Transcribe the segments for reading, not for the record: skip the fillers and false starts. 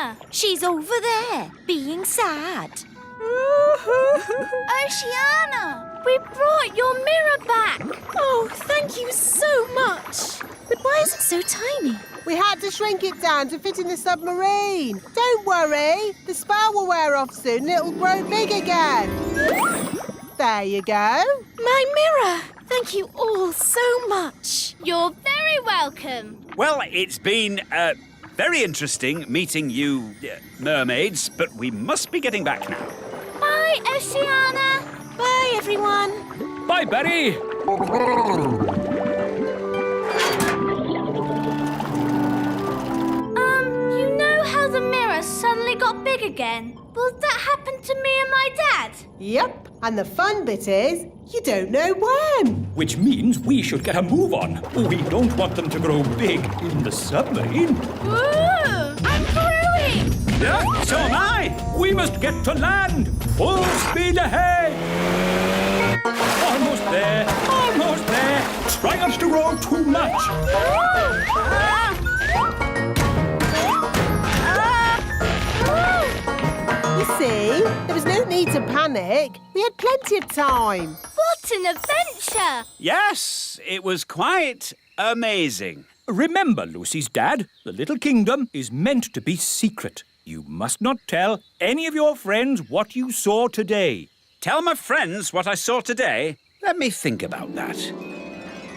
Oceana! She's over there, being sad. Oceana! We brought your mirror back! Oh, thank you so much. But why is it so tiny? We had to shrink it down to fit in the submarine. Don't worry. The spell will wear off soon and it'll grow big again. There you go. My mirror! Thank you all so much. You're very welcome. Well, it's been very interesting meeting you mermaids, but we must be getting back now. Bye, Oceana. Bye, everyone. Bye, Betty. You know how the mirror suddenly got big again? Will that happen to me and my dad? Yep. And the fun bit is, you don't know when. Which means we should get a move on. We don't want them to grow big in the submarine. Ooh, I'm growing! Yeah, so am I. We must get to land. Full speed ahead. Almost there. Almost there. Try not to grow too much. You see, there was no need to panic. We had plenty of time. What an adventure! Yes, it was quite amazing. Remember, Lucy's dad, the little kingdom is meant to be secret. You must not tell any of your friends what you saw today. Tell my friends what I saw today? Let me think about that.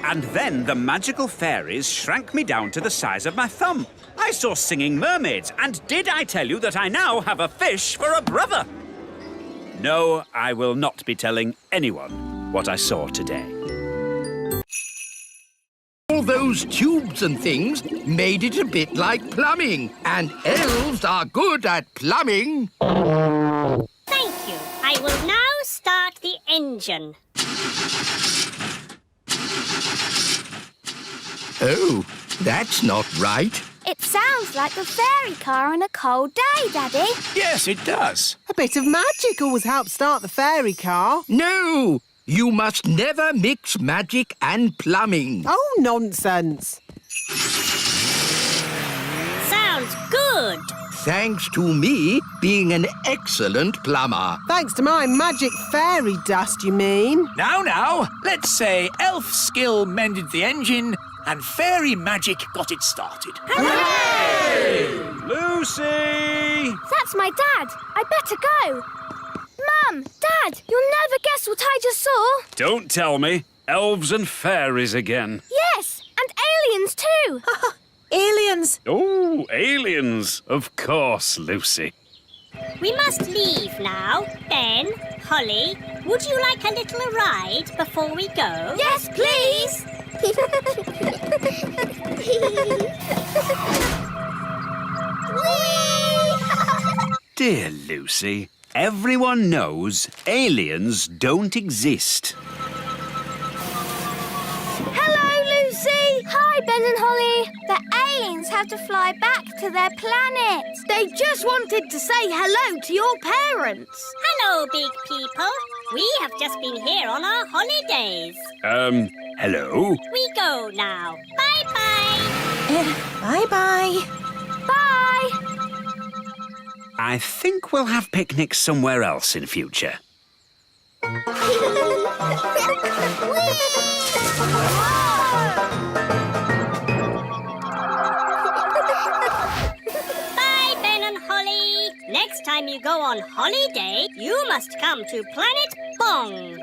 And then the magical fairies shrank me down to the size of my thumb. I saw singing mermaids, and did I tell you that I now have a fish for a brother? No, I will not be telling anyone what I saw today. All those tubes and things made it a bit like plumbing, and elves are good at plumbing. Thank you. I will now start the engine. Oh, that's not right. It sounds like a fairy car on a cold day, Daddy. Yes, it does. A bit of magic always helps start the fairy car. No, you must never mix magic and plumbing. Oh, nonsense. Sounds good. Thanks to me being an excellent plumber. Thanks to my magic fairy dust, you mean? Now, let's say elf skill mended the engine and fairy magic got it started. Hey! Lucy! That's my dad. I better go. Mum, Dad, you'll never guess what I just saw. Don't tell me. Elves and fairies again. Yes, and aliens too. Aliens! Oh, aliens. Of course, Lucy. We must leave now. Ben, Holly, would you like a little ride before we go? Yes, please. Dear Lucy, everyone knows aliens don't exist. Hello, Lucy. Hi, Ben and Holly. The aliens have to fly back to their planet. They just wanted to say hello to your parents. Hello, big people. We have just been here on our holidays. Hello? We go now. Bye-bye. Bye-bye. Bye. I think we'll have picnics somewhere else in future. Bye, Ben and Holly. Next time you go on holiday, you must come to Planet Bong.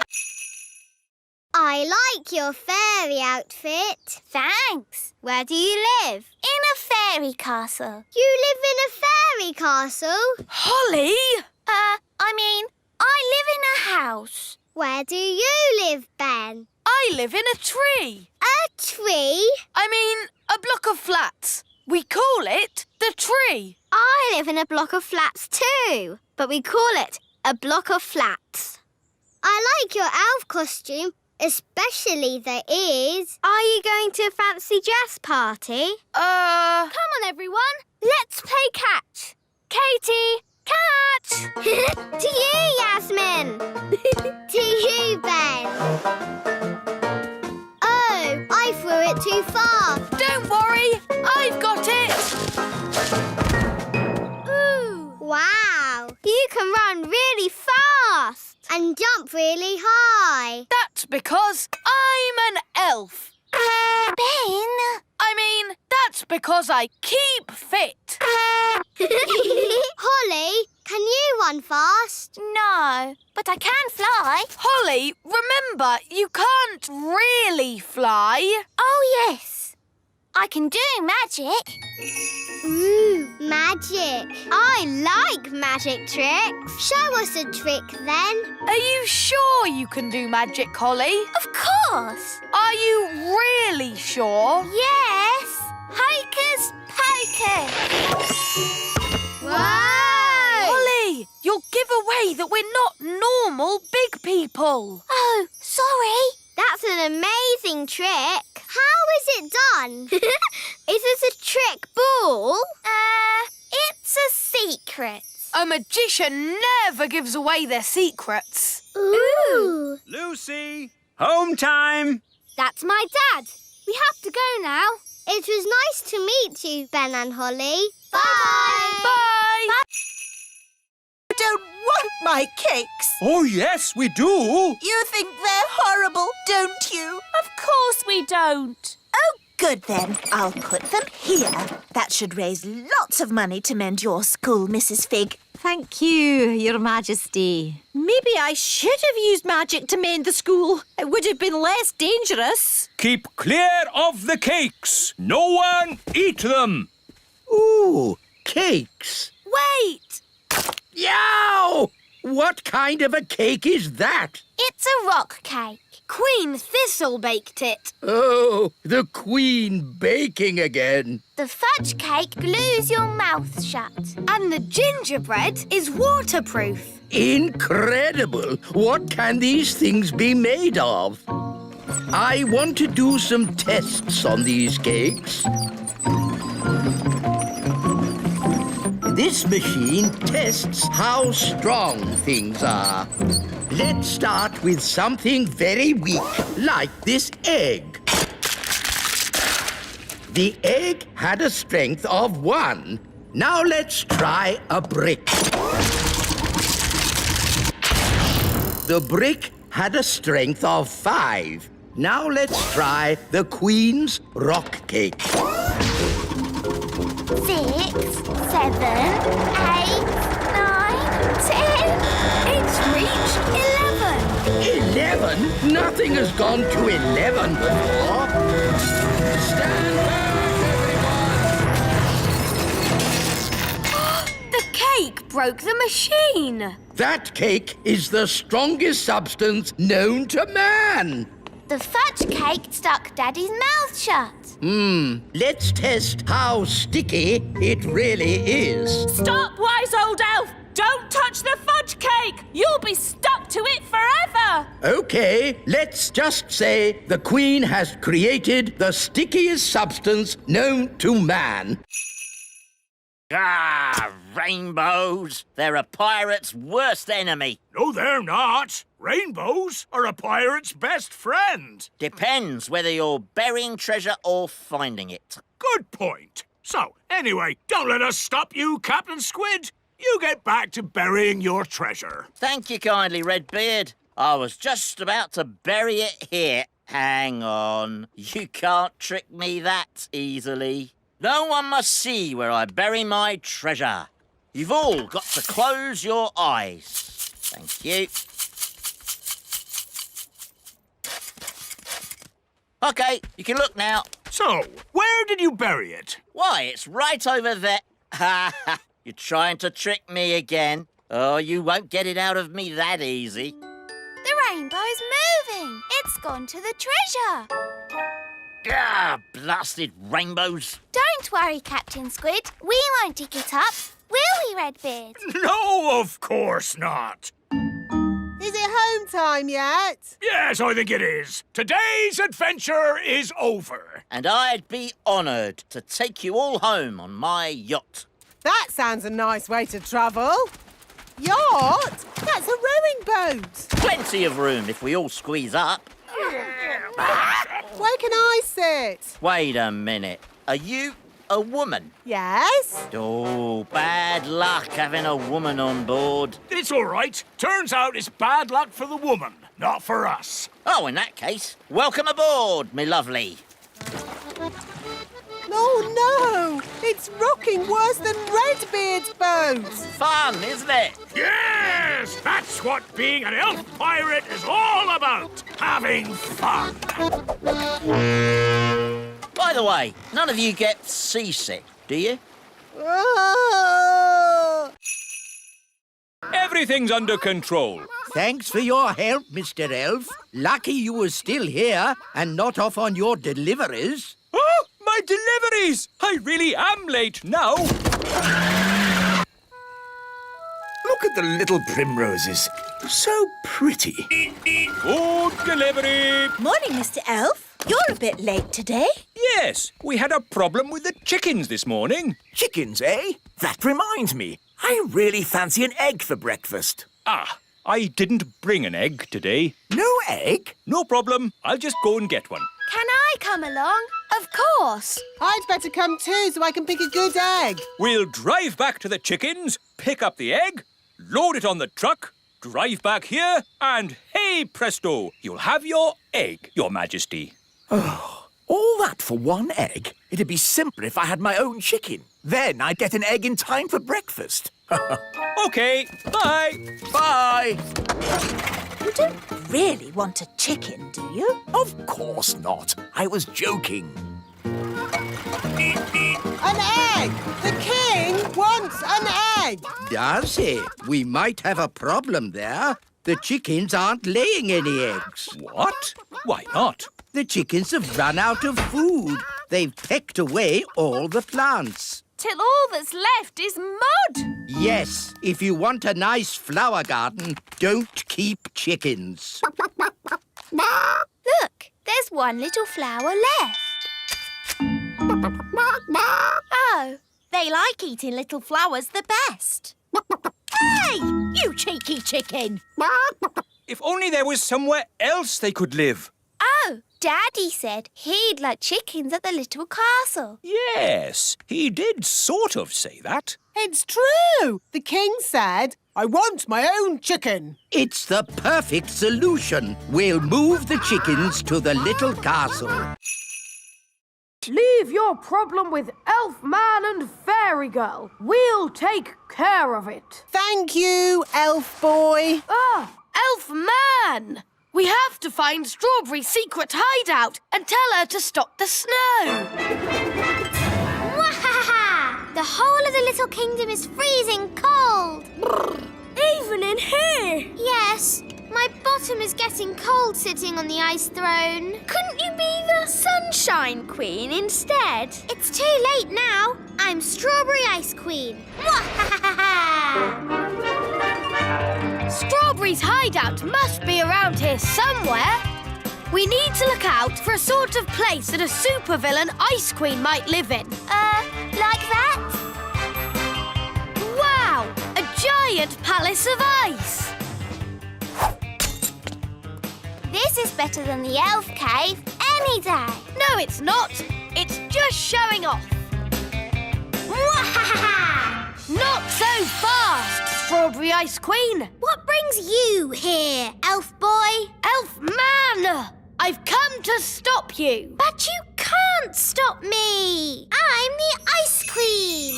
I like your fairy outfit. Thanks. Where do you live? In a fairy castle. You live in a fairy castle? Holly! I live in a house. Where do you live, Ben? I live in a tree. A tree? A block of flats. We call it the tree. I live in a block of flats too, but we call it a block of flats. I like your elf costume, especially the ears. Are you going to a fancy dress party? Come on, everyone. Let's play catch. Katie, catch! To you, Yasmin. To you, Ben. Oh, I threw it too far. Don't worry, I've got it. really high? That's because I'm an elf. Ben! That's because I keep fit. Holly, can you run fast? No, but I can fly. Holly, remember, you can't really fly. Oh, yes. I can do magic. Ooh, magic. I like magic tricks. Show us a trick then. Are you sure you can do magic, Holly? Of course. Are you really sure? Yes. Hocus pocus. Whoa! Holly, you'll give away that we're not normal big people. Oh, sorry. That's an amazing trick. How is it done? Is this a trick ball? It's a secret. A magician never gives away their secrets. Ooh. Lucy! Home time! That's my dad. We have to go now. It was nice to meet you, Ben and Holly. Bye. Bye. I don't want my cakes. Oh, yes, we do. You think they're horrible, don't you? Of course we don't. Oh, good then. I'll put them here. That should raise lots of money to mend your school, Mrs. Fig. Thank you, Your Majesty. Maybe I should have used magic to mend the school. It would have been less dangerous. Keep clear of the cakes. No one eat them. Ooh, cakes. Wait. Yow! What kind of a cake is that? It's a rock cake. Queen Thistle baked it. Oh, the Queen baking again. The fudge cake glues your mouth shut. And the gingerbread is waterproof. Incredible! What can these things be made of? I want to do some tests on these cakes. This machine tests how strong things are. Let's start with something very weak, like this egg. The egg had a strength of 1. Now let's try a brick. The brick had a strength of 5. Now let's try the Queen's rock cake. 6, 7, 8, 9, 10. It's reached 11. 11? Nothing has gone to 11 before. Stand back, everyone! The cake broke the machine. That cake is the strongest substance known to man. The fudge cake stuck Daddy's mouth shut. Let's test how sticky it really is. Stop, wise old elf. Don't touch the fudge cake. You'll be stuck to it forever. Okay, let's just say the Queen has created the stickiest substance known to man. Ah, rainbows. They're a pirate's worst enemy. No, they're not. Rainbows are a pirate's best friend. Depends whether you're burying treasure or finding it. Good point. So, anyway, don't let us stop you, Captain Squid. You get back to burying your treasure. Thank you kindly, Redbeard. I was just about to bury it here. Hang on. You can't trick me that easily. No one must see where I bury my treasure. You've all got to close your eyes. Thank you. OK, you can look now. So, where did you bury it? Why, it's right over there. Ha ha! You're trying to trick me again. Oh, you won't get it out of me that easy. The rainbow's moving. It's gone to the treasure. Ah, blasted rainbows. Don't worry, Captain Squid. We won't dig it up. Will we, Redbeard? No, of course not. Is it home time yet? Yes, I think it is. Today's adventure is over. And I'd be honoured to take you all home on my yacht. That sounds a nice way to travel. Yacht? That's a rowing boat. Plenty of room if we all squeeze up. Where can I sit? Wait a minute. Are you A woman? Yes? Oh, bad luck having a woman on board. It's all right. Turns out it's bad luck for the woman, not for us. Oh, in that case, welcome aboard, me lovely. Oh, no! It's rocking worse than Redbeard's boat! Fun, isn't it? Yes! That's what being an elf pirate is all about. Having fun. By the way, none of you get seasick, do you? Oh! Everything's under control. Thanks for your help, Mr. Elf. Lucky you were still here and not off on your deliveries. Oh, my deliveries! I really am late now. Look at the little primroses. So pretty. Food delivery. Morning, Mr. Elf. You're a bit late today. Yes, we had a problem with the chickens this morning. Chickens, eh? That reminds me. I really fancy an egg for breakfast. Ah, I didn't bring an egg today. No egg? No problem. I'll just go and get one. Can I come along? Of course. I'd better come too so I can pick a good egg. We'll drive back to the chickens, pick up the egg, load it on the truck, drive back here, and hey presto, you'll have your egg, Your Majesty. Oh, all that for one egg? It'd be simpler if I had my own chicken. Then I'd get an egg in time for breakfast. OK, bye. Bye. You don't really want a chicken, do you? Of course not. I was joking. An egg! The king wants an egg! Does he? We might have a problem there. The chickens aren't laying any eggs. What? Why not? The chickens have run out of food. They've pecked away all the plants. Till all that's left is mud. Yes, if you want a nice flower garden, don't keep chickens. Look, there's one little flower left. Oh, they like eating little flowers the best. Hey, you cheeky chicken. If only there was somewhere else they could live. Oh, Daddy said he'd like chickens at the little castle. Yes, he did sort of say that. It's true! The king said, I want my own chicken. It's the perfect solution. We'll move the chickens to the little castle. Leave your problem with Elf Man and Fairy Girl. We'll take care of it. Thank you, elf boy. Ah, Elf Man! We have to find Strawberry's secret hideout and tell her to stop the snow. Wahaha! The whole of the little kingdom is freezing cold. Even in here? Yes, my bottom is getting cold sitting on the ice throne. Couldn't you be the Sunshine Queen instead? It's too late now. I'm Strawberry Ice Queen. Wahaha! Strawberry's hideout must be around here somewhere. We need to look out for a sort of place that a supervillain Ice Queen might live in. Like that? Wow! A giant palace of ice! This is better than the elf cave any day. No, it's not. It's just showing off. Not so fast, Strawberry Ice Queen. What brings you here, elf boy? Elf Man! I've come to stop you. But you can't stop me. I'm the Ice Queen.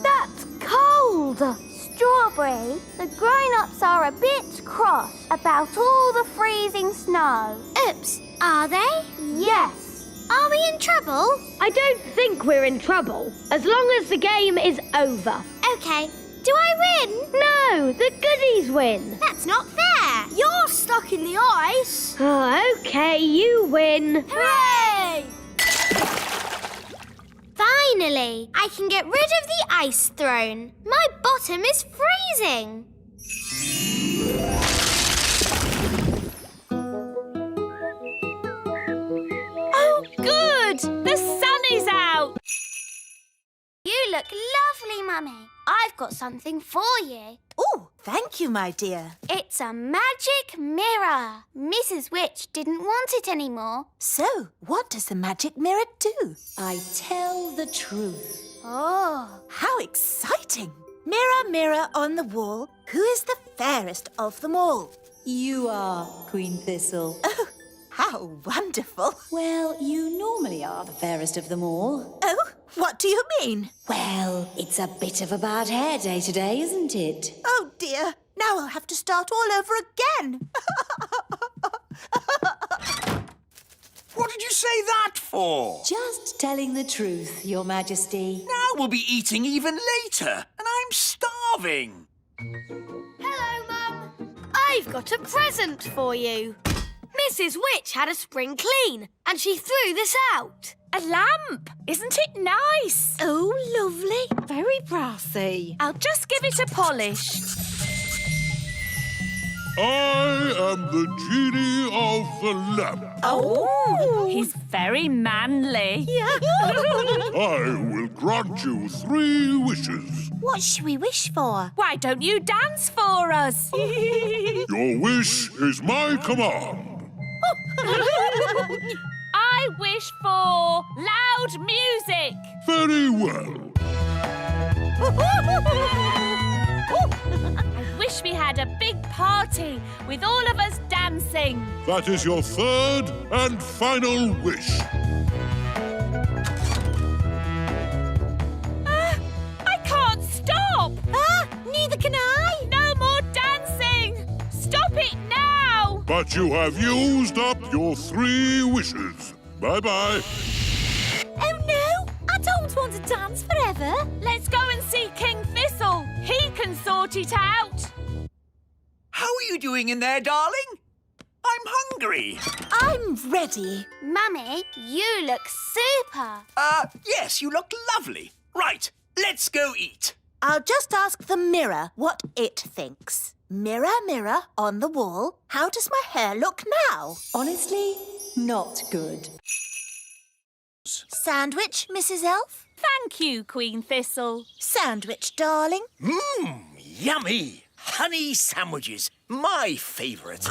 That's cold. Strawberry, the grown-ups are a bit cross about all the freezing snow. Oops, are they? Yes. Are we in trouble? I don't think we're in trouble, as long as the game is over. Okay. Do I win? No, the goodies win. That's not fair. You're stuck in the ice. Oh, OK, you win. Hooray! Finally, I can get rid of the ice throne. My bottom is freezing. Oh, good! The sun is out. You look lovely, Mummy. I've got something for you. Ooh, Thank you, my dear. It's a magic mirror. Mrs. Witch didn't want it anymore. So, what does the magic mirror do? I tell the truth. Oh. How exciting! Mirror, mirror on the wall, who is the fairest of them all? You are, Queen Thistle. Oh, how wonderful! Well, you normally are the fairest of them all. Oh, what do you mean? Well, it's a bit of a bad hair day today, isn't it? Oh dear, now I'll have to start all over again. What did you say that for? Just telling the truth, Your Majesty. Now we'll be eating even later, and I'm starving. Hello, Mum. I've got a present for you. Mrs. Witch had a spring clean, and she threw this out. A lamp! Isn't it nice? Oh, lovely. Very brassy. I'll just give it a polish. I am the genie of the lamp. Oh! He's very manly. I will grant you 3 wishes. What should we wish for? Why don't you dance for us? Your wish is my command. I wish for loud music. Very well. I wish we had a big party with all of us dancing. That is your 3rd and final wish. I can't stop. Neither can I. No more dancing. Stop it now. But you have used up your 3 wishes. Bye-bye. Oh no, I don't want to dance forever. Let's go and see King Thistle. He can sort it out. How are you doing in there, darling? I'm hungry. I'm ready. Mummy, you look super. Yes, you look lovely. Right, let's go eat. I'll just ask the mirror what it thinks. Mirror, mirror on the wall, how does my hair look now? Honestly, not good. Sandwich, Mrs. Elf? Thank you, Queen Thistle. Sandwich, darling? Yummy. Honey sandwiches, my favourite.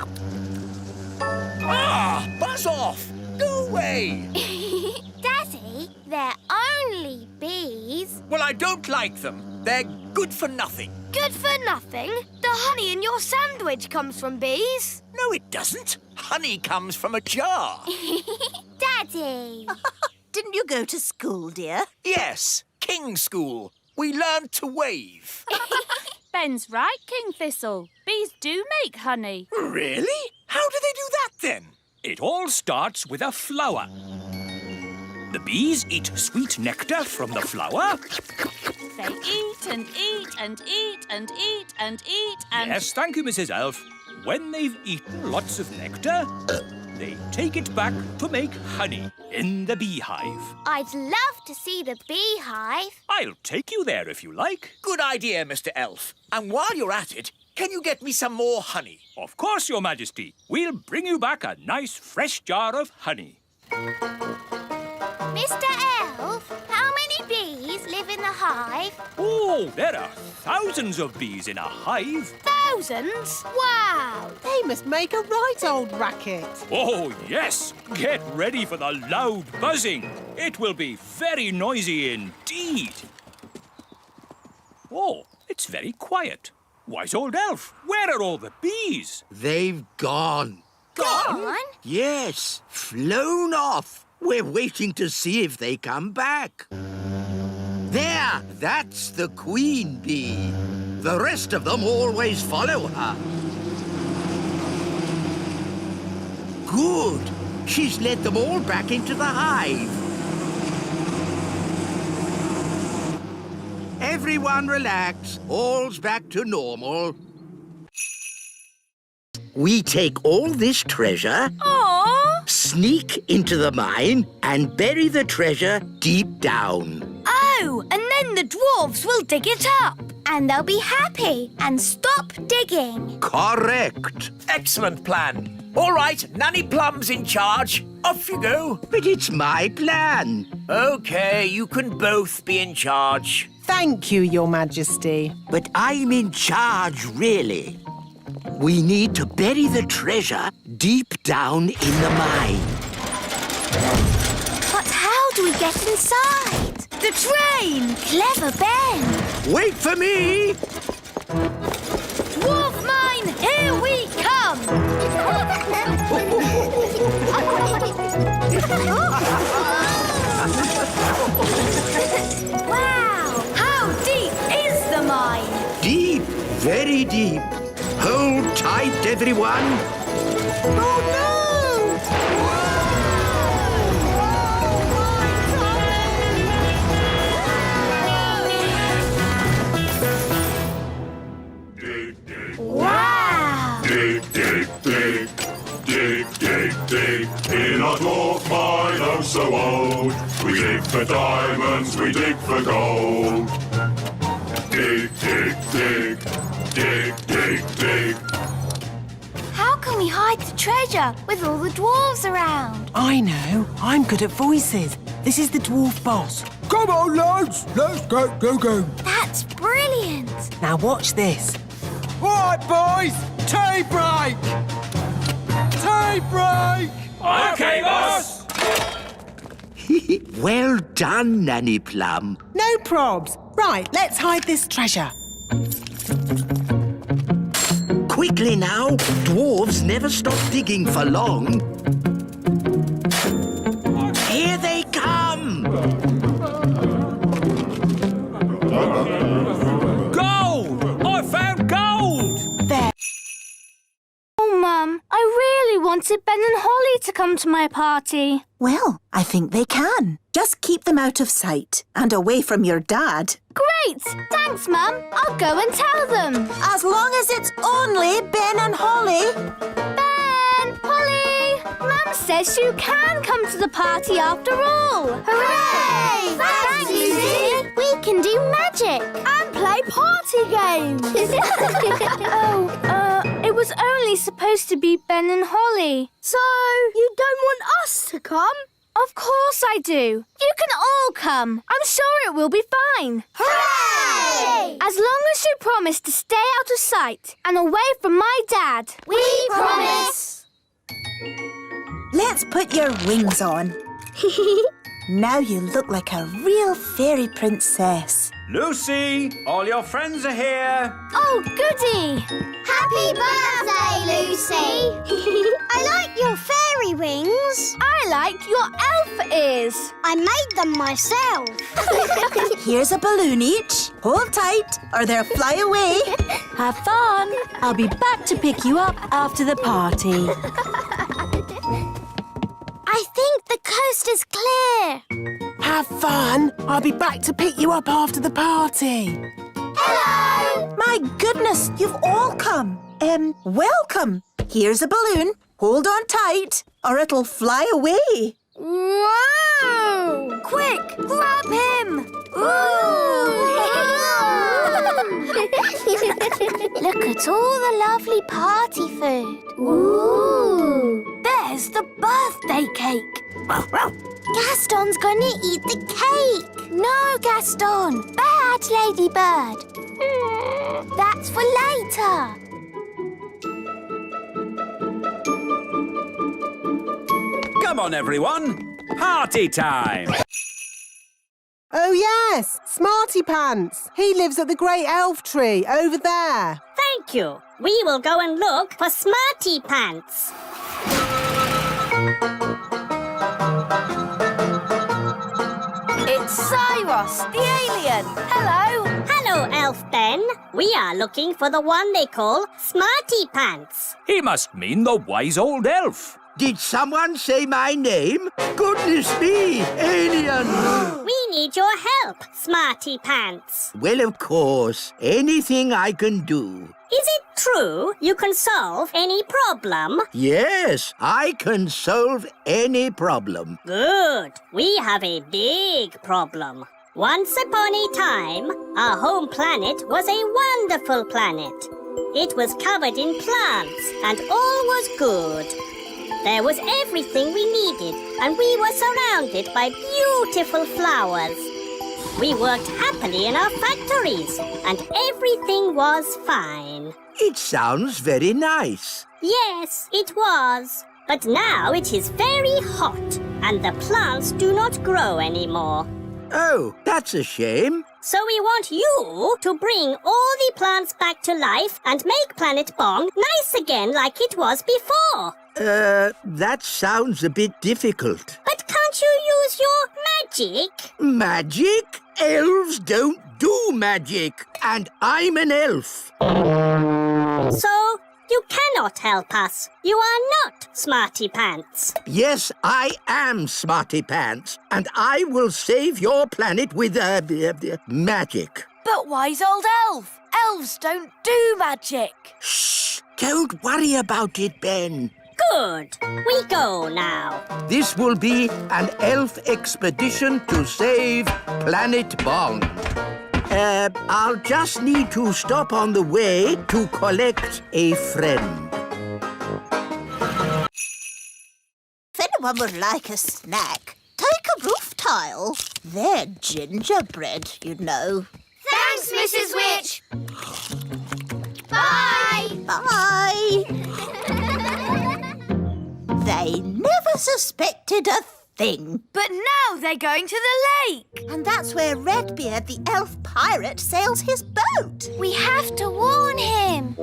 Buzz off. Go away. Daddy, they're only bees. Well, I don't like them. They're good for nothing. Good for nothing. The honey in your sandwich comes from bees. No, it doesn't. Honey comes from a jar. Daddy. Didn't you go to school, dear? Yes, King's School. We learned to wave. Ben's right, King Thistle. Bees do make honey. Really? How do they do that, then? It all starts with a flower. The bees eat sweet nectar from the flower. They eat and eat and eat and eat and eat and... Yes, thank you, Mrs. Elf. When they've eaten lots of nectar, they take it back to make honey in the beehive. I'd love to see the beehive. I'll take you there if you like. Good idea, Mr. Elf. And while you're at it, can you get me some more honey? Of course, Your Majesty. We'll bring you back a nice fresh jar of honey. Mr. Elf, how many bees live in the hive? Oh, there are thousands of bees in a hive. Thousands? Wow. They must make a right old racket. Oh, yes. Get ready for the loud buzzing. It will be very noisy indeed. Oh, it's very quiet. Wise old elf, where are all the bees? They've gone. Gone? Yes, flown off. We're waiting to see if they come back. There, that's the queen bee. The rest of them always follow her. Good. She's led them all back into the hive. Everyone relax. All's back to normal. We take all this treasure, sneak into the mine, and bury the treasure deep down. Oh, and then the dwarves will dig it up. And they'll be happy and stop digging. Correct. Excellent plan. All right, Nanny Plum's in charge. Off you go. But it's my plan. OK, you can both be in charge. Thank you, Your Majesty. But I'm in charge, really. We need to bury the treasure deep down in the mine. But how do we get inside? The train! Clever Ben! Wait for me! Dwarf mine, here we come! Wow! How deep is the mine? Deep, very deep. Hold tight, everyone. Oh no! Wow! Dig, dig, dig. Dig, dig, dig. In our dwarf mine, oh so old. We dig for diamonds, we dig for gold. Dig, dig, dig. Dig, dig, dig. How can we hide the treasure with all the dwarves around? I know. I'm good at voices. This is the dwarf boss. Come on, lads. Let's go. That's brilliant! Now watch this. All right, boys. Tea break. Tea break. OK, boss! Well done, Nanny Plum. No probs. Right, let's hide this treasure. Quickly now. Dwarves never stop digging for long. Here they come! Gold! I found gold! There. Oh, Mum, I really wanted Ben and Holly to come to my party. Well, I think they can. Just keep them out of sight and away from your dad. Great! Thanks, Mum. I'll go and tell them. As long as it's only Ben and Holly. Ben! Holly! Mum says you can come to the party after all. Hooray! Thanks, Lucy. We can do magic. And play party games. It was only supposed to be Ben and Holly. So, you don't want us to come? Of course I do. You can all come. I'm sure it will be fine. Hooray! As long as you promise to stay out of sight and away from my dad. We promise. Let's put your wings on. Now you look like a real fairy princess. Lucy, all your friends are here. Oh, goody! Happy birthday, Lucy! I like your fairy wings. I like your elf ears. I made them myself. Here's a balloon each. Hold tight or they'll fly away. Have fun. I'll be back to pick you up after the party. I think the coast is clear. Have fun. I'll be back to pick you up after the party. Hello! My goodness, you've all come. Welcome. Here's a balloon. Hold on tight or it'll fly away. Whoa! Quick, grab him! Look at all the lovely party food. Ooh! There's the birthday cake. Gaston's going to eat the cake. No, Gaston. Bad, Ladybird. That's for later. Come on, everyone. Party time. Oh, yes. Smarty Pants. He lives at the great elf tree over there. Thank you. We will go and look for Smarty Pants. It's Cyrus, the alien. Hello. Hello, Elf Ben. We are looking for the one they call Smarty Pants. He must mean the wise old elf. Did someone say my name? Goodness me, alien! We need your help, Smarty Pants. Well, of course, anything I can do. Is it true you can solve any problem? Yes, I can solve any problem. Good. We have a big problem. Once upon a time, our home planet was a wonderful planet. It was covered in plants and all was good. There was everything we needed and we were surrounded by beautiful flowers. We worked happily in our factories, and everything was fine. It sounds very nice. Yes, it was. But now it is very hot, and the plants do not grow anymore. Oh, that's a shame. So we want you to bring all the plants back to life and make Planet Bong nice again like it was before. That sounds a bit difficult. But can't you use your magic? Magic? Elves don't do magic, and I'm an elf. So you cannot help us. You are not Smarty Pants. Yes, I am Smarty Pants, and I will save your planet with magic. But wise old elf. Elves don't do magic. Shh! Don't worry about it, Ben. Good. We go now. This will be an elf expedition to save Planet Bong. I'll just need to stop on the way to collect a friend. If anyone would like a snack, take a roof tile. They're gingerbread, you know. Thanks, Mrs. Witch. Bye. Bye. They never suspected a thing. But now they're going to the lake. And that's where Redbeard, the elf pirate, sails his boat. We have to warn him.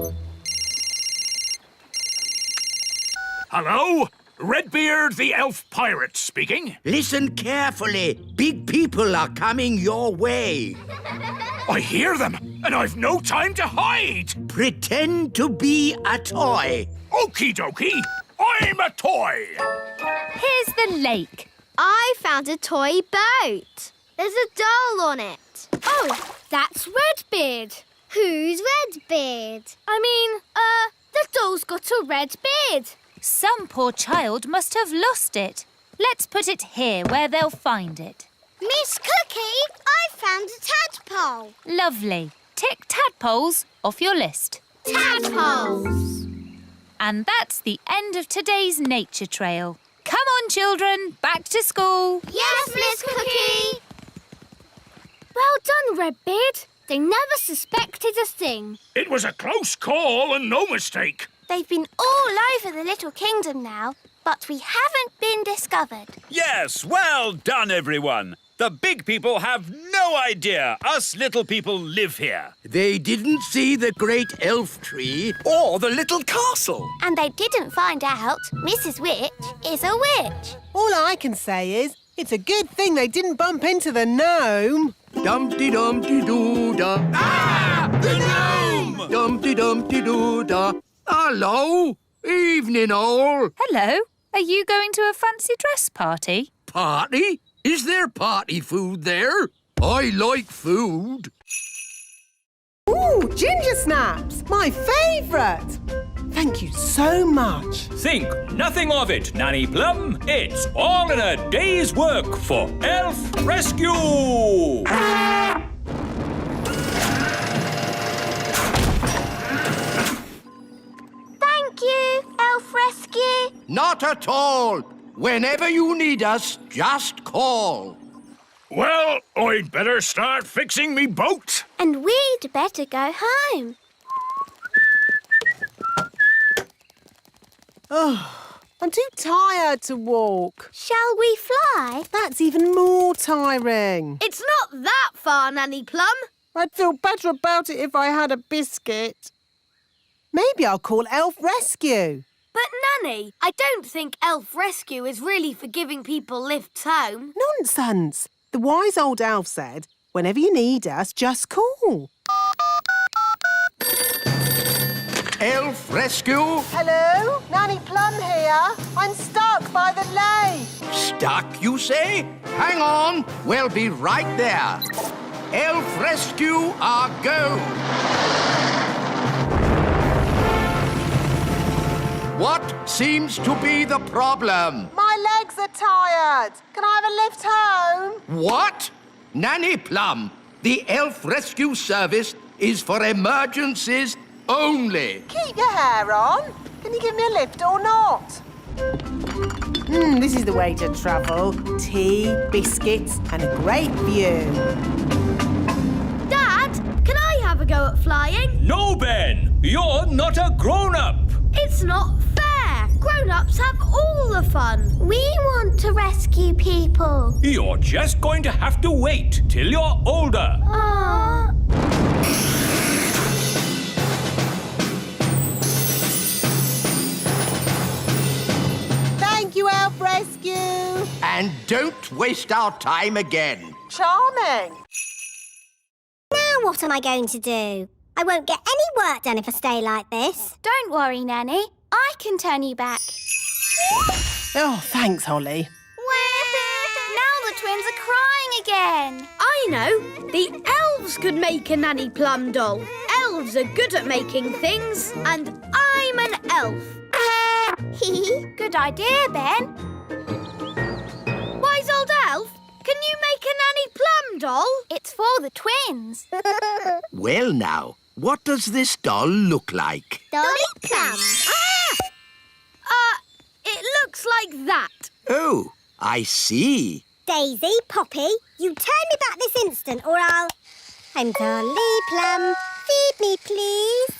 Hello? Redbeard, the elf pirate speaking. Listen carefully. Big people are coming your way. I hear them, and I've no time to hide. Pretend to be a toy. Okie dokie, I'm a toy. Here's the lake. I found a toy boat. There's a doll on it. Oh, that's Redbeard. Who's Redbeard? The doll's got a red beard. Some poor child must have lost it. Let's put it here where they'll find it. Miss Cookie, I found a tadpole. Lovely. Tick tadpoles off your list. Tadpoles. And that's the end of today's nature trail. Come on, children, back to school. Yes, Miss Cookie. Well done, Redbeard. They never suspected a thing. It was a close call and no mistake. They've been all over the little kingdom now, but we haven't been discovered. Yes, well done, everyone. The big people have no idea us little people live here. They didn't see the great elf tree Or the little castle. And they didn't find out Mrs. Witch is a witch. All I can say is, it's a good thing they didn't bump into the gnome. Dumpty-dumpty-doo-da. Ah! The gnome! Dumpty-dumpty-doo-da. Hello. Evening, all. Hello. Are you going to a fancy dress party? Party? Is there party food there? I like food. Ooh, ginger snaps, my favourite. Thank you so much. Think nothing of it, Nanny Plum. It's all in a day's work for Elf Rescue. Thank you, Elf Rescue. Not at all. Whenever you need us, just call. Well, I'd better start fixing me boat. And we'd better go home. Oh, I'm too tired to walk. Shall we fly? That's even more tiring. It's not that far, Nanny Plum. I'd feel better about it if I had a biscuit. Maybe I'll call Elf Rescue. But, Nanny, I don't think Elf Rescue is really for giving people lifts home. Nonsense. The wise old elf said, whenever you need us, just call. Elf Rescue? Hello? Nanny Plum here. I'm stuck by the lake. Stuck, you say? Hang on. We'll be right there. Elf Rescue, our go. What seems to be the problem? My legs are tired. Can I have a lift home? What? Nanny Plum, the Elf Rescue Service is for emergencies only. Keep your hair on. Can you give me a lift or not? This is the way to travel. Tea, biscuits, and a great view. Dad, can I have a go at flying? No, Ben! You're not a grown-up! It's not fair. Grown-ups have all the fun. We want to rescue people. You're just going to have to wait till you're older. Aww. Thank you, Elf Rescue. And don't waste our time again. Charming. Now what am I going to do? I won't get any work done if I stay like this. Don't worry, Nanny. I can turn you back. Oh, thanks, Holly. Now the twins are crying again. I know. The elves could make a Nanny Plum doll. Elves are good at making things, and I'm an elf. Good idea, Ben. Wise old elf, can you make a Nanny Plum doll? It's for the twins. Well now, what does this doll look like? Dolly Plum. It looks like that. Oh, I see. Daisy, Poppy, you turn me back this instant or I'll... I'm Dolly Plum. Feed me, please.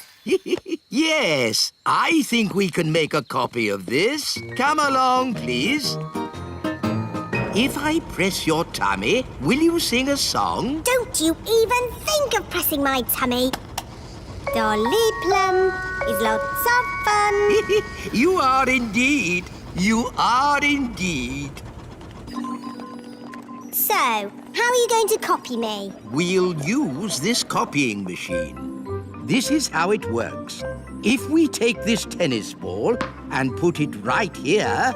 Yes, I think we can make a copy of this. Come along, please. If I press your tummy, will you sing a song? Don't you even think of pressing my tummy. Dolly Plum is lots of fun. You are indeed. You are indeed. So, how are you going to copy me? We'll use this copying machine. This is how it works. If we take this tennis ball and put it right here...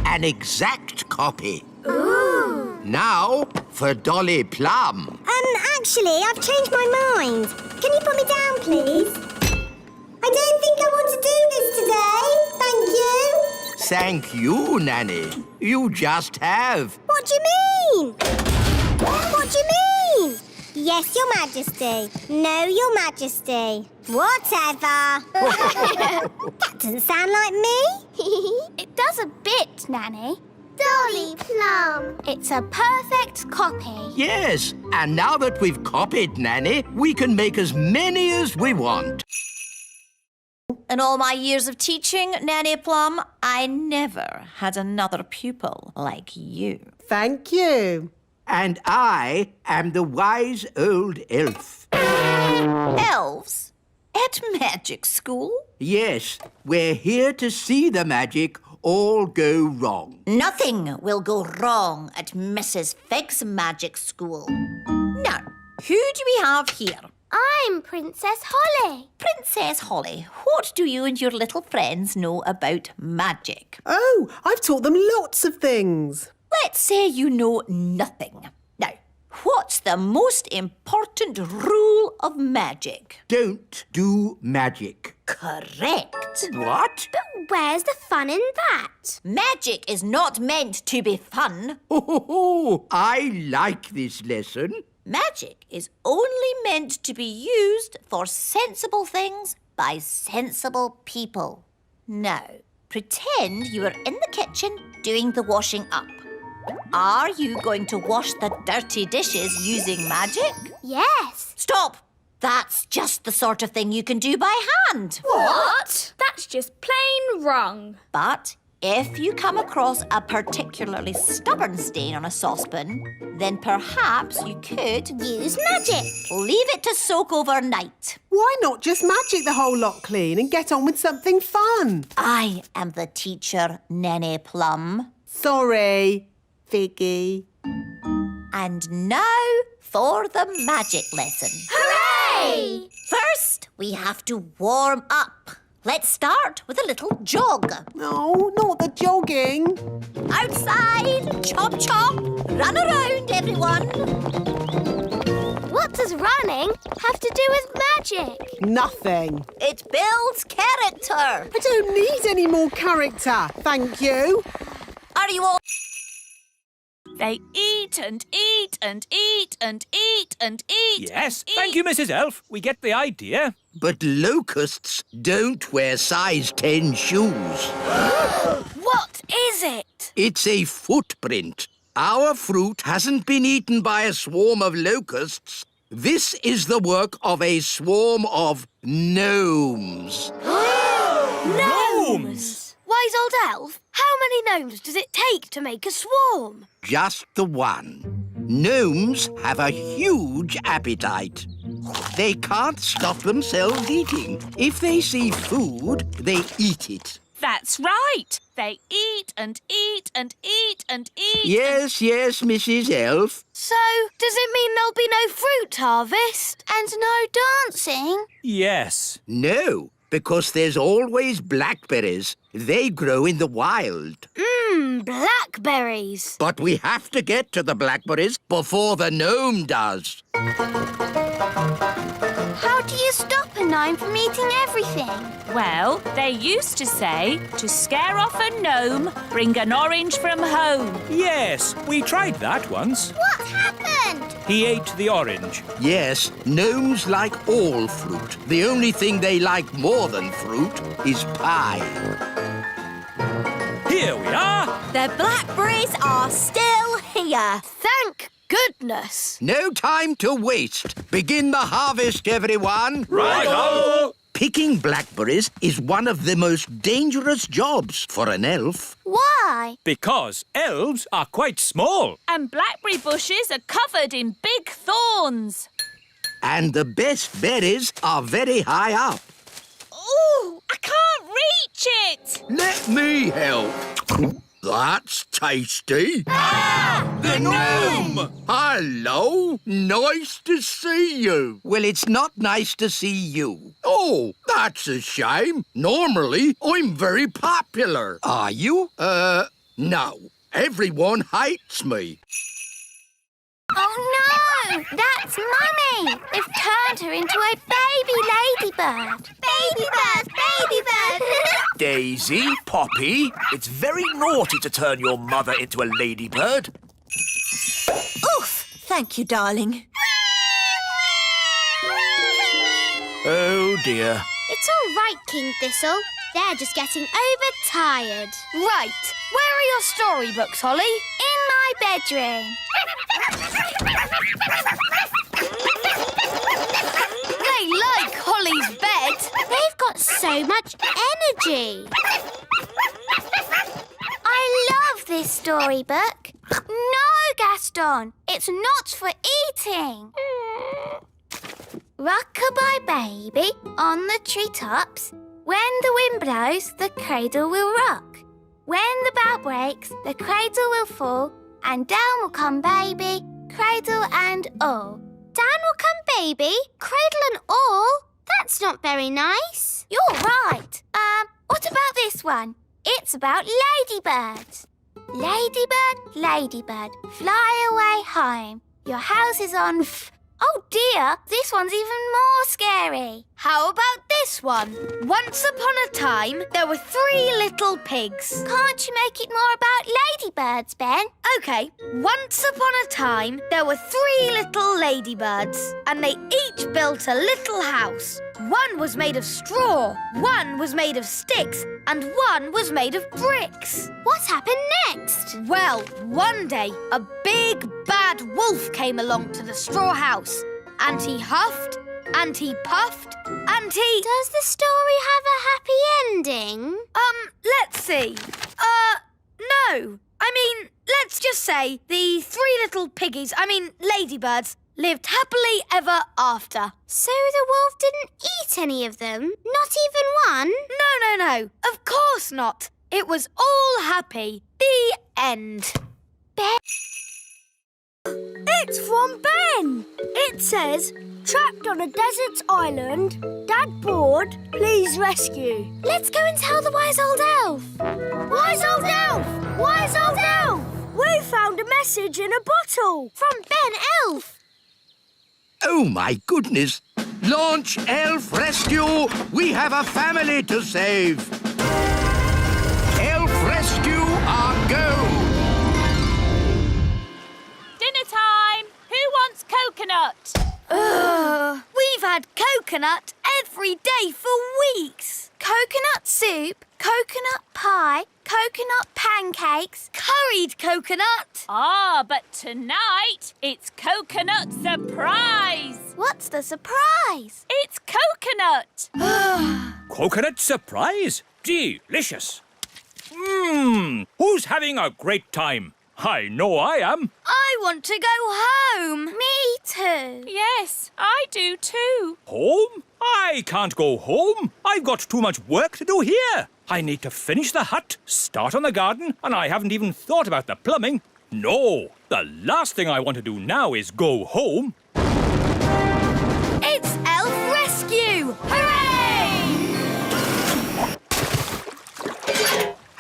An exact copy. Ooh. Now for Dolly Plum. Actually, I've changed my mind. Can you put me down, please? I don't think I want to do this today. Thank you. Thank you, Nanny. You just have. What do you mean? What do you mean? Yes, Your Majesty. No, Your Majesty. Whatever. That doesn't sound like me. It does a bit, Nanny. Dolly Plum. It's a perfect copy. Yes, and now that we've copied Nanny, we can make as many as we want. In all my years of teaching, Nanny Plum, I never had another pupil like you. Thank you. And I am the wise old elf. Elves? At magic school? Yes, we're here to see the magic all go wrong. Nothing will go wrong at Mrs. Fig's magic school. Now, who do we have here? I'm Princess Holly. Princess Holly, what do you and your little friends know about magic? Oh, I've taught them lots of things. Let's say you know nothing. Now, what's the most important rule of magic? Don't do magic. Correct. What? But where's the fun in that? Magic is not meant to be fun. Oh, I like this lesson. Magic is only meant to be used for sensible things by sensible people. Now, pretend you are in the kitchen doing the washing up. Are you going to wash the dirty dishes using magic? Yes. Stop! That's just the sort of thing you can do by hand. What? That's just plain wrong. But if you come across a particularly stubborn stain on a saucepan, then perhaps you could Use magic. leave it to soak overnight. Why not just magic the whole lot clean and get on with something fun? I am the teacher, Nanny Plum. Sorry, Figgy. And now for the magic lesson. Hooray! First, we have to warm up. Let's start with a little jog. No, not the jogging. Outside, chop chop, run around everyone. What does running have to do with magic? Nothing. It builds character. I don't need any more character, thank you. Are you all They eat and eat and eat and eat and eat. Yes, and thank you, Mrs. Elf. We get the idea. But locusts don't wear size 10 shoes. What is it? It's a footprint. Our fruit hasn't been eaten by a swarm of locusts. This is the work of a swarm of gnomes. Gnomes! Wise old elf, how many gnomes does it take to make a swarm? Just the one. Gnomes have a huge appetite. They can't stop themselves eating. If they see food, they eat it. That's right. They eat and eat and eat and eat. Yes, Mrs. Elf. So, does it mean there'll be no fruit harvest? And no dancing? Yes. No, because there's always blackberries. They grow in the wild. Blackberries. But we have to get to the blackberries before the gnome does. How do you stop a gnome from eating everything? Well, they used to say, to scare off a gnome, bring an orange from home. Yes, we tried that once. What happened? He ate the orange. Yes, gnomes like all fruit. The only thing they like more than fruit is pie. Here we are. The blackberries are still here. Thank goodness. No time to waste. Begin the harvest, everyone. Right-o! Picking blackberries is one of the most dangerous jobs for an elf. Why? Because elves are quite small. And blackberry bushes are covered in big thorns. And the best berries are very high up. Ooh, I can't reach it. Let me help. That's tasty. The gnome! Hello. Nice to see you. Well, it's not nice to see you. Oh, that's a shame. Normally, I'm very popular. Are you? No. Everyone hates me. Oh no! That's Mummy! They've turned her into a baby ladybird. Baby bird! Baby bird! Daisy, Poppy, it's very naughty to turn your mother into a ladybird. Oof! Thank you, darling. Oh, dear. It's all right, King Thistle. They're just getting overtired. Right. Where are your storybooks, Holly? In my bedroom. They like Holly's bed. They've got so much energy. I love this storybook. No, Gaston, it's not for eating. Rock-a-bye baby on the treetops. When the wind blows, the cradle will rock. When the bough breaks, the cradle will fall, and down will come baby, cradle and all. Down will come baby, cradle and all? That's not very nice. You're right. What about this one? It's about ladybirds. Ladybird, ladybird, fly away home. Your house is on Oh dear, this one's even more scary. How about this one? Once upon a time, there were 3 little pigs. Can't you make it more about ladybirds, Ben? OK, once upon a time, there were 3 little ladybirds, and they each built a little house. One was made of straw, one was made of sticks, and one was made of bricks. What happened next? Well, one day, a big, bad wolf came along to the straw house, and he huffed, and he puffed, and he... Does the story have a happy ending? Let's see. No. I mean, let's just say the 3 little ladybirds, lived happily ever after. So the wolf didn't eat any of them? Not even one? No. Of course not. It was all happy. The end. Ben? It's from Ben. It says, trapped on a desert island, Dad bored, please rescue. Let's go and tell the wise old elf. Wise old elf! Wise old elf! We found a message in a bottle. From Ben Elf. Oh, my goodness. Launch Elf Rescue. We have a family to save. Elf Rescue, our go. coconut. Ugh, we've had coconut every day for weeks. Coconut soup, coconut pie, coconut pancakes, curried coconut. Ah, but tonight it's coconut surprise. What's the surprise? It's coconut. Coconut surprise? Delicious. Who's having a great time? I know I am. I want to go home. Me too. Yes, I do too. Home? I can't go home. I've got too much work to do here. I need to finish the hut, start on the garden, and I haven't even thought about the plumbing. No, the last thing I want to do now is go home. It's Elf Rescue! Hooray!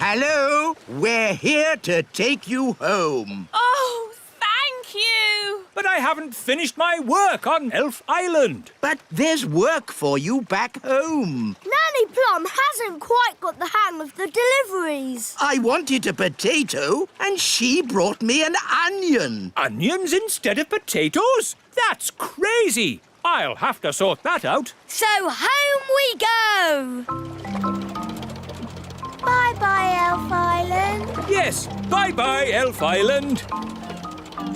Hello, we're here to take you home. Oh, thank you. But I haven't finished my work on Elf Island. But there's work for you back home. Nanny Plum hasn't quite got the hang of the deliveries. I wanted a potato, and she brought me an onion. Onions instead of potatoes? That's crazy. I'll have to sort that out. So home we go! Bye-bye, Elf Island. Yes, bye-bye, Elf Island.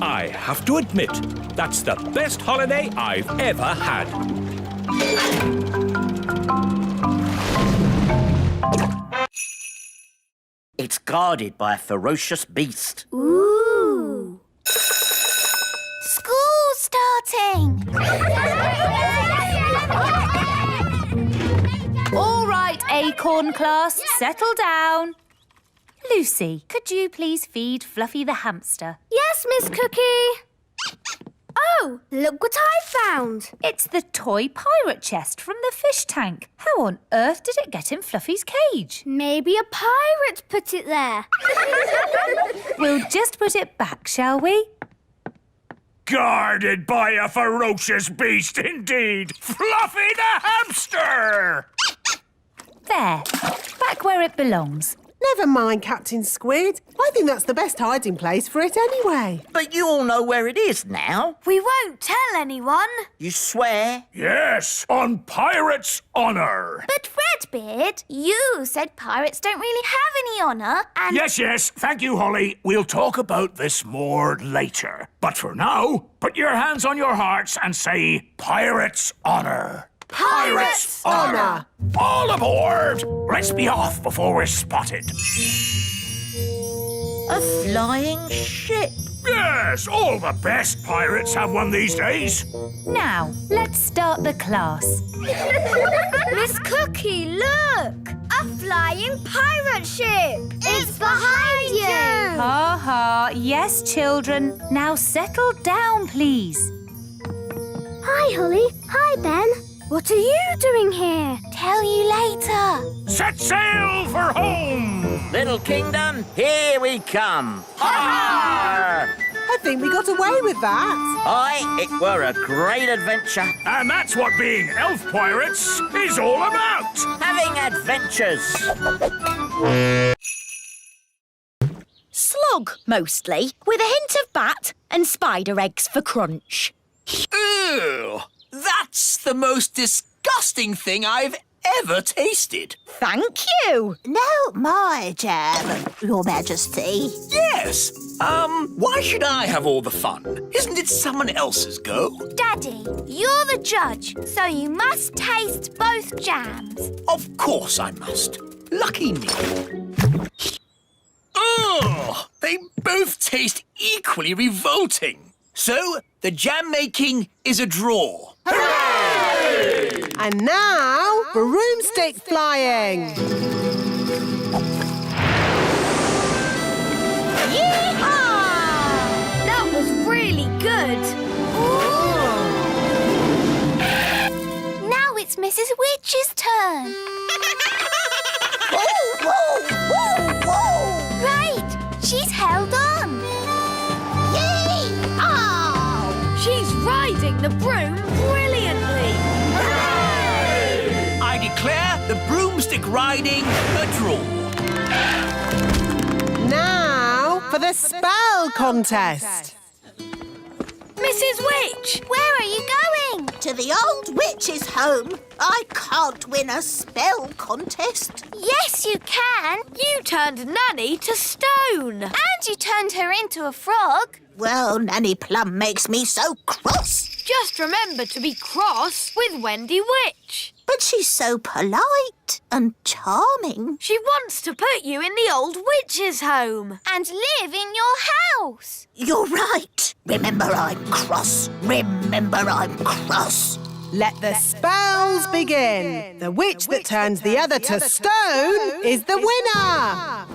I have to admit, that's the best holiday I've ever had. It's guarded by a ferocious beast. Ooh. School's starting. All right, Acorn class, settle down. Lucy, could you please feed Fluffy the hamster? Yes, Miss Cookie. Oh, look what I found. It's the toy pirate chest from the fish tank. How on earth did it get in Fluffy's cage? Maybe a pirate put it there. We'll just put it back, shall we? Guarded by a ferocious beast indeed! Fluffy the hamster! There, back where it belongs. Never mind, Captain Squid. I think that's the best hiding place for it anyway. But you all know where it is now. We won't tell anyone. You swear? Yes, on pirate's honour. But Redbeard, you said pirates don't really have any honour and... Yes, thank you, Holly. We'll talk about this more later. But for now, put your hands on your hearts and say, Pirate's honour. Pirate's honour. All aboard! Let's be off before we're spotted. A flying ship. Yes, all the best pirates have one these days. Now, let's start the class. Miss Cookie, look! A flying pirate ship! It's behind you! Ha ha, yes, children. Now settle down, please. Hi, Holly. Hi, Ben. What are you doing here? Tell you later. Set sail for home! Little kingdom, here we come. Ha! I think we got away with that. Aye, it were a great adventure. And that's what being elf pirates is all about. Having adventures. Slug, mostly, with a hint of bat and spider eggs for crunch. Ew! That's the most disgusting thing I've ever tasted. Thank you. No more jam, Your Majesty. Yes. Why should I have all the fun? Isn't it someone else's go? Daddy, you're the judge, so you must taste both jams. Of course I must. Lucky me. Ugh! They both taste equally revolting. So, the jam making is a draw. Hooray! And now, broomstick flying. Yee-haw! That was really good. Now it's Mrs. Witch's turn. Right, she's held on. She's riding the broom brilliantly! Hooray! I declare the broomstick riding a draw. Now for the spell contest. Mrs. Witch! Where are you going? To the old witch's home. I can't win a spell contest. Yes, you can. You turned Nanny to stone. And you turned her into a frog. Well, Nanny Plum makes me so cross. Just remember to be cross with Wendy Witch. But she's so polite and charming. She wants to put you in the old witch's home. And live in your house. You're right. Remember I'm cross. Remember I'm cross. Let the spells begin. The witch that turns the other to stone is the winner.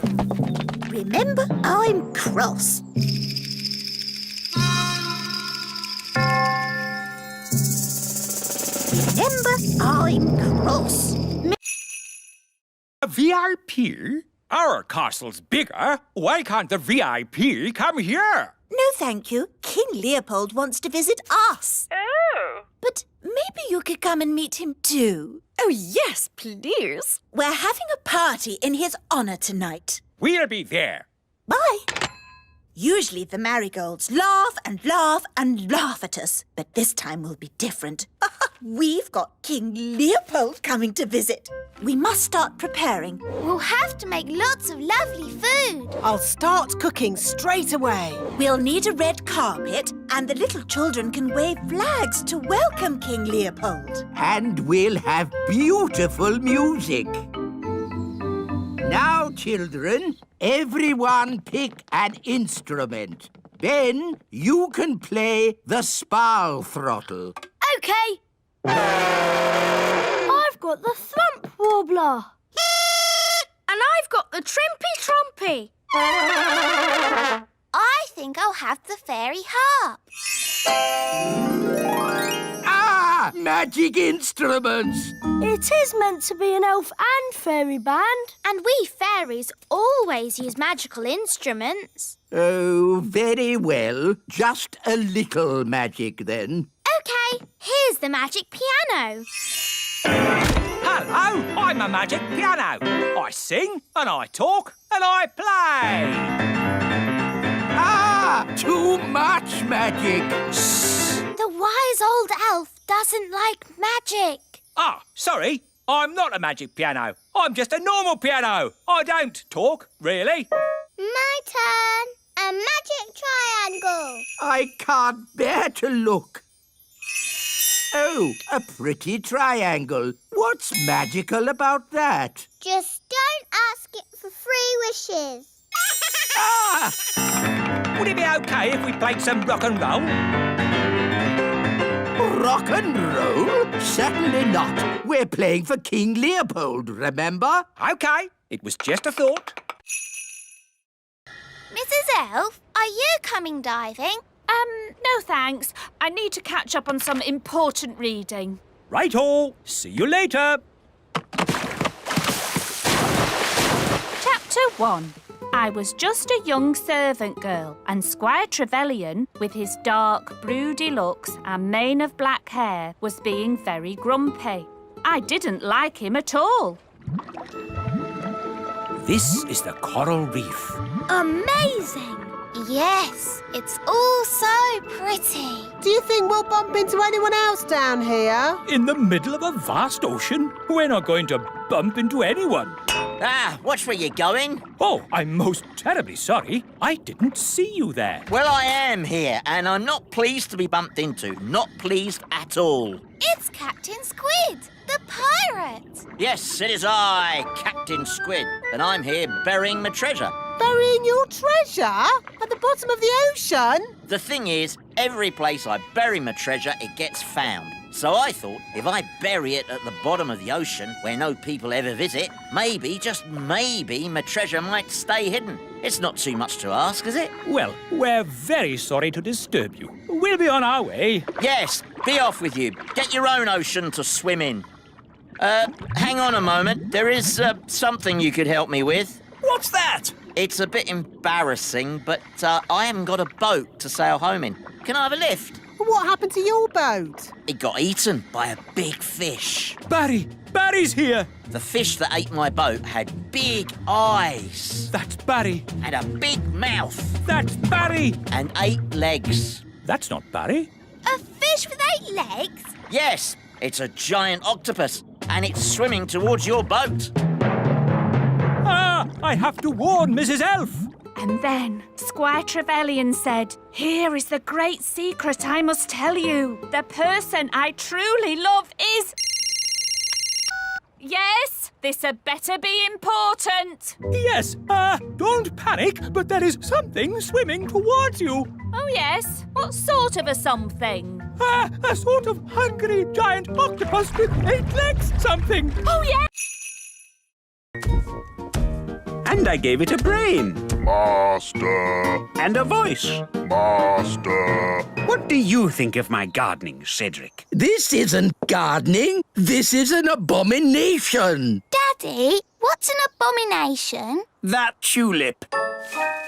Remember I'm cross. Remember I'm cross. A VIP? Our castle's bigger. Why can't the VIP come here? No, thank you. King Leopold wants to visit us. Oh. But maybe you could come and meet him too. Oh, yes, please. We're having a party in his honour tonight. We'll be there. Bye. Usually the marigolds laugh and laugh and laugh at us, but this time will be different. We've got King Leopold coming to visit. We must start preparing. We'll have to make lots of lovely food. I'll start cooking straight away. We'll need a red carpet, and the little children can wave flags to welcome King Leopold. And we'll have beautiful music. Now, children, everyone pick an instrument. Ben, you can play the spal throttle. OK. I've got the thump warbler. And I've got the trimpy trompy. I think I'll have the fairy harp. Ah! Magic instruments! It is meant to be an elf and fairy band. And we fairies always use magical instruments. Oh, very well. Just a little magic, then. OK, here's the magic piano. Hello, I'm a magic piano. I sing and I talk and I play. Ah! Too much magic! The wise old elf doesn't like magic. Ah, sorry. I'm not a magic piano. I'm just a normal piano. I don't talk, really. My turn. A magic triangle. I can't bear to look. Oh, a pretty triangle. What's magical about that? Just don't ask it for 3 wishes. Ah! Would it be OK if we played some rock and roll? Rock and roll? Certainly not. We're playing for King Leopold, remember? OK, it was just a thought. Mrs. Elf, are you coming diving? No thanks. I need to catch up on some important reading. Right-o. See you later. Chapter 1. I was just a young servant girl, and Squire Trevelyan, with his dark, broody looks and mane of black hair, was being very grumpy. I didn't like him at all. This is the coral reef. Amazing! Yes, it's all so pretty. Do you think we'll bump into anyone else down here? In the middle of a vast ocean? We're not going to bump into anyone. Ah, watch where you're going. Oh, I'm most terribly sorry. I didn't see you there. Well, I am here, and I'm not pleased to be bumped into. Not pleased at all. It's Captain Squid, the pirate. Yes, it is I, Captain Squid, and I'm here burying my treasure. Burying your treasure? At the bottom of the ocean? The thing is, every place I bury my treasure, it gets found. So I thought, if I bury it at the bottom of the ocean, where no people ever visit, maybe, just maybe, my treasure might stay hidden. It's not too much to ask, is it? Well, we're very sorry to disturb you. We'll be on our way. Yes, be off with you. Get your own ocean to swim in. Hang on a moment. There is something you could help me with. What's that? It's a bit embarrassing, but I haven't got a boat to sail home in. Can I have a lift? What happened to your boat? It got eaten by a big fish. Barry's here. The fish that ate my boat had big eyes. That's Barry. And a big mouth. That's Barry. And 8 legs. That's not Barry. A fish with 8 legs? Yes, it's a giant octopus, and it's swimming towards your boat. Ah, I have to warn Mrs. Elf. And then Squire Trevelyan said, "Here is the great secret I must tell you. The person I truly love is..." Yes, this had better be important. Yes, don't panic, but there is something swimming towards you. Oh, yes? What sort of a something? A sort of hungry giant octopus with 8 legs something. Oh, yeah? And I gave it a brain. Master. And a voice. Master. What do you think of my gardening, Cedric? This isn't gardening. This is an abomination. Daddy, what's an abomination? That tulip.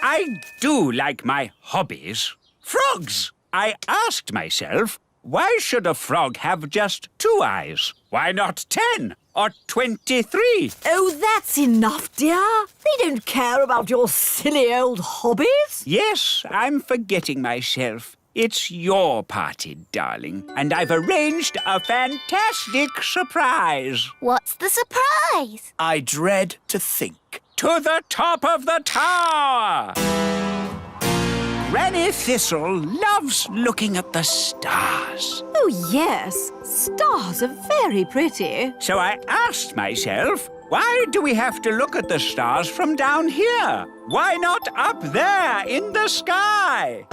I do like my hobbies. Frogs! I asked myself, why should a frog have just 2 eyes? Why not 10 or 23? Oh, that's enough, dear. They don't care about your silly old hobbies. Yes, I'm forgetting myself. It's your party, darling, and I've arranged a fantastic surprise. What's the surprise? I dread to think. To the top of the tower! Granny Thistle loves looking at the stars. Oh, yes. Stars are very pretty. So I asked myself, why do we have to look at the stars from down here? Why not up there in the sky?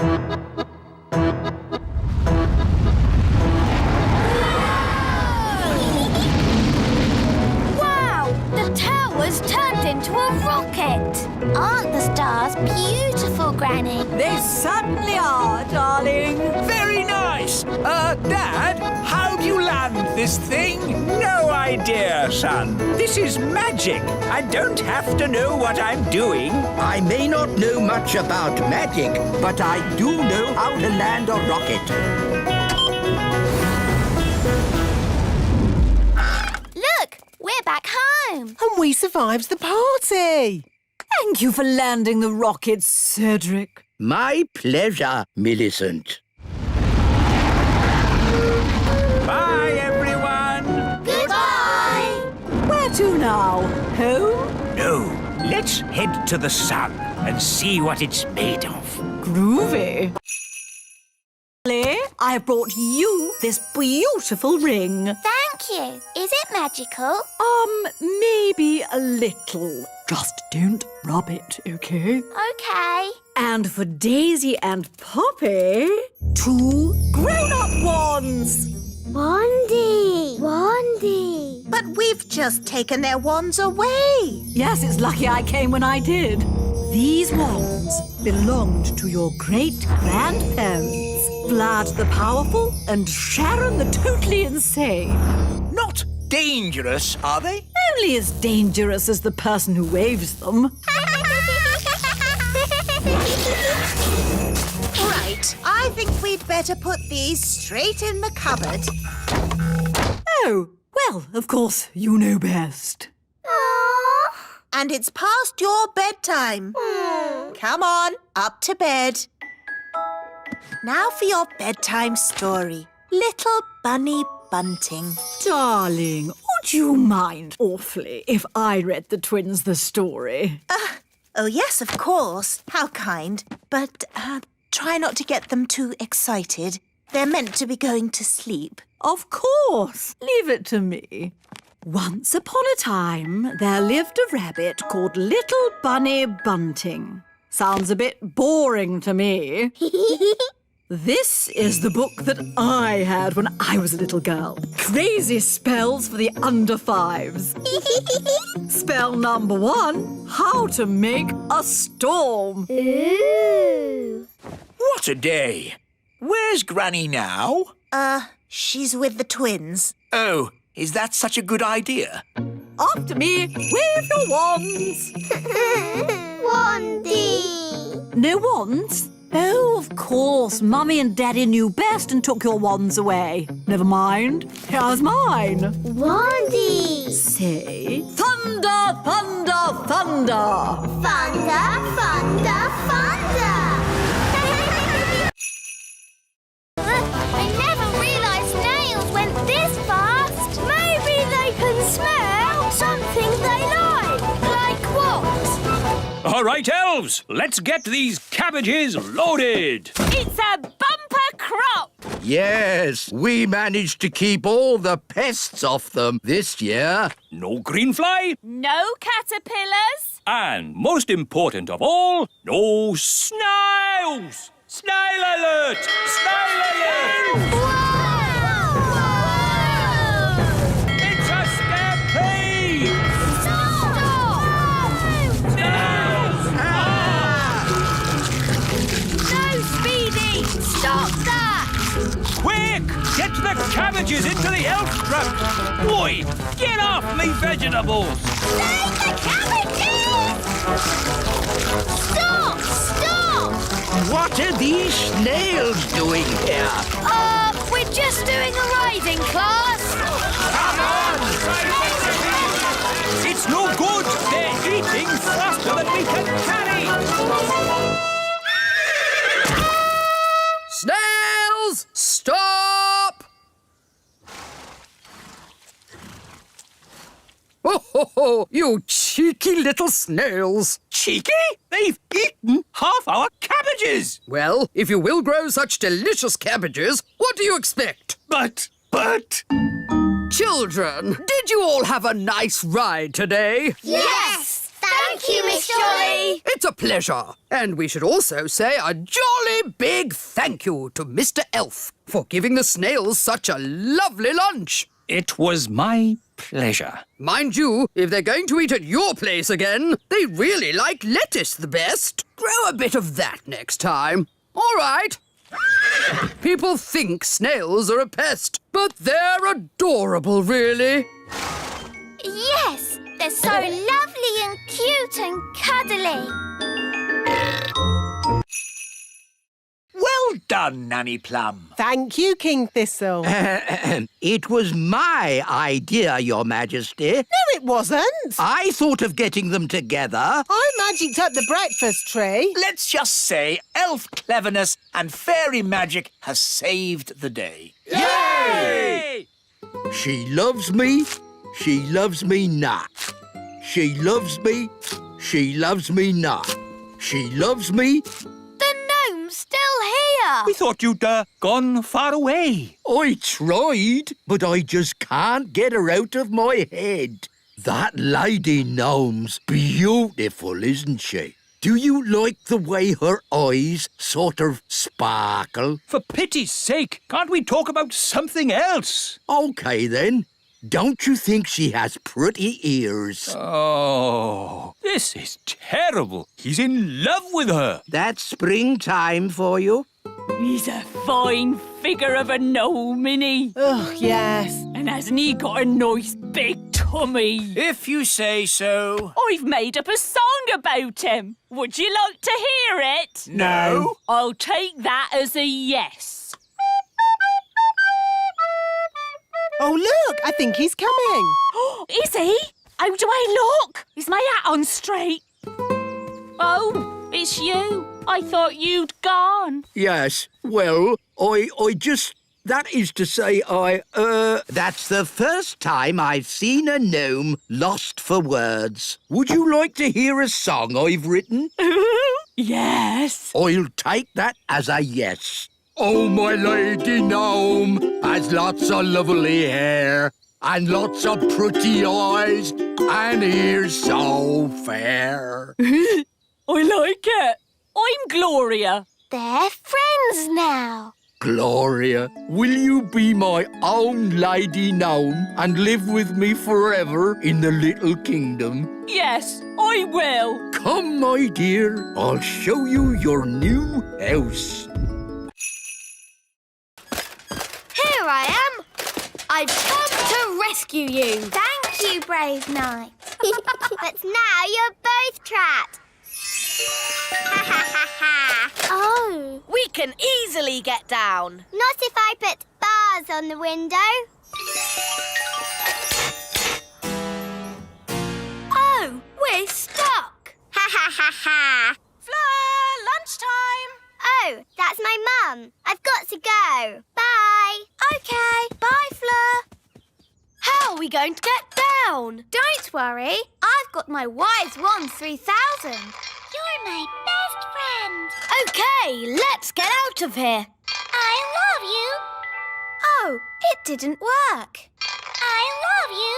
Wow! The tower's turned into a rocket. Aren't the stars beautiful, Granny? They certainly are, darling. Very nice. Dad, how do you land this thing? No idea, son. This is magic. I don't have to know what I'm doing. I may not know much about magic, but I do know how to land a rocket. Look, we're back home. And we survived the party. Thank you for landing the rocket, Cedric. My pleasure, Millicent. Bye, everyone. Goodbye. Where to now? Home? No, let's head to the sun and see what it's made of. Groovy. I brought you this beautiful ring. Thank you. Is it magical? Maybe a little. Just don't rub it, okay? Okay. And for Daisy and Poppy, 2 grown-up wands. Wandy. Wandy. But we've just taken their wands away. Yes, it's lucky I came when I did. These wands belonged to your great-grandparents, Vlad the Powerful and Sharon the Totally Insane. Not dangerous, are they? Only as dangerous as the person who waves them. Right, I think we'd better put these straight in the cupboard. Oh, well, of course, you know best. And it's past your bedtime. Come on, up to bed. Now for your bedtime story. Little Bunny Bunting. Darling, would you mind awfully if I read the twins the story? Oh, yes, of course. How kind. But try not to get them too excited. They're meant to be going to sleep. Of course. Leave it to me. Once upon a time, there lived a rabbit called Little Bunny Bunting. Sounds a bit boring to me. This is the book that I had when I was a little girl. Crazy spells for the under 5s. Spell number 1, how to make a storm. Ooh. What a day. Where's Granny now? She's with the twins. Oh, is that such a good idea? After me, wave your wands. Wandy. No wands? Oh, of course. Mummy and Daddy knew best and took your wands away. Never mind. Here's mine. Wandy. Say, thunder, thunder, thunder. Thunder, thunder, thunder. All right, elves, let's get these cabbages loaded. It's a bumper crop. Yes, we managed to keep all the pests off them this year. No green fly. No caterpillars. And most important of all, no snails. Snail alert! Snail alert! It's a stampede! No, Speedy! Stop that! Quick! Get the cabbages into the elf truck! Boy, get off me vegetables! Save the cabbages! Stop! Stop! What are these snails doing here? We're just doing a riding class. Come on! It's no good! They're eating faster than we can carry! Snails! Stop! Oh, ho, ho, you cheeky little snails. Cheeky? They've eaten half our cabbages! Well, if you will grow such delicious cabbages, what do you expect? But... Children, did you all have a nice ride today? Yes! Thank you, Miss Jolly! It's a pleasure. And we should also say a jolly big thank you to Mr. Elf for giving the snails such a lovely lunch. It was my pleasure. Mind you, if they're going to eat at your place again, they really like lettuce the best. Grow a bit of that next time. All right. People think snails are a pest, but they're adorable, really. Yes, they're so lovely and cute and cuddly. Well done, Nanny Plum. Thank you, King Thistle. It was my idea, Your Majesty. No, it wasn't. I thought of getting them together. I magicked up the breakfast tree. Let's just say elf cleverness and fairy magic has saved the day. Yay! She loves me. She loves me not. She loves me. She loves me not. She loves me. The gnome's still here. We thought you'd gone far away. I tried, but I just can't get her out of my head. That lady gnome's beautiful, isn't she? Do you like the way her eyes sort of sparkle? For pity's sake, can't we talk about something else? OK, then. Don't you think she has pretty ears? Oh, this is terrible. He's in love with her. That's springtime for you. He's a fine figure of a gnome, isn't he? Oh, yes. And hasn't he got a nice big tummy? If you say so. I've made up a song about him. Would you like to hear it? No. I'll take that as a yes. Oh, look, I think he's coming. Is he? How do I look? Is my hat on straight? Oh, it's you. I thought you'd gone. Yes, well, I just... That is to say, That's the first time I've seen a gnome lost for words. Would you like to hear a song I've written? Yes. I'll take that as a yes. Oh, my lady gnome has lots of lovely hair and lots of pretty eyes and ears so fair. I like it. I'm Gloria. They're friends now. Gloria, will you be my own lady gnome and live with me forever in the little kingdom? Yes, I will. Come, my dear, I'll show you your new house. Here I am. I've come to rescue you. Thank you, brave knight. But now you're both trapped. Oh. We can easily get down. Not if I put bars on the window. Oh, we're stuck. Ha ha ha ha. Fleur, lunchtime. Oh, that's my mum. I've got to go. Bye. OK, bye, Fleur. How are we going to get down? Don't worry, I've got my Wise Wand 3000. my best friend. Okay, let's get out of here. I love you. Oh, it didn't work. I love you.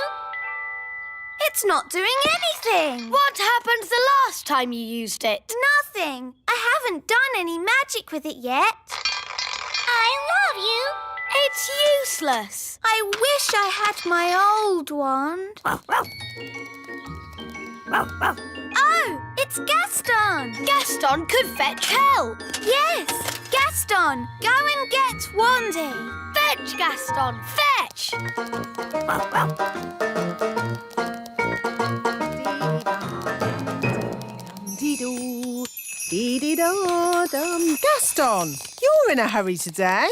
It's not doing anything. What happened the last time you used it? Nothing. I haven't done any magic with it yet. I love you. It's useless. I wish I had my old wand. Oh, it's Gaston. Gaston could fetch help. Yes, Gaston, go and get Wandy. Fetch, Gaston, fetch! Dee-doo, dee-dee-da-dum. Gaston, you're in a hurry today.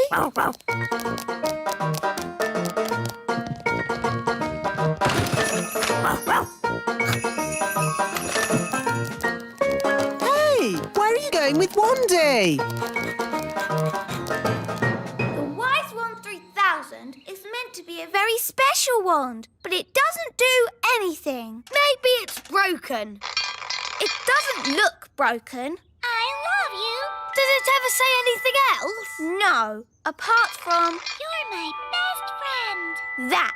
Hey, where are you going with Wandy? The Wise Wand 3000 is meant to be a very special wand, but it doesn't do anything. Maybe it's broken. It doesn't look broken. I love you. Does it ever say anything else? No, apart from You're my best friend. That.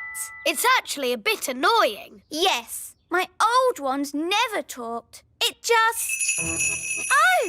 It's actually a bit annoying. yes. My old wand never talked. It just... Oh,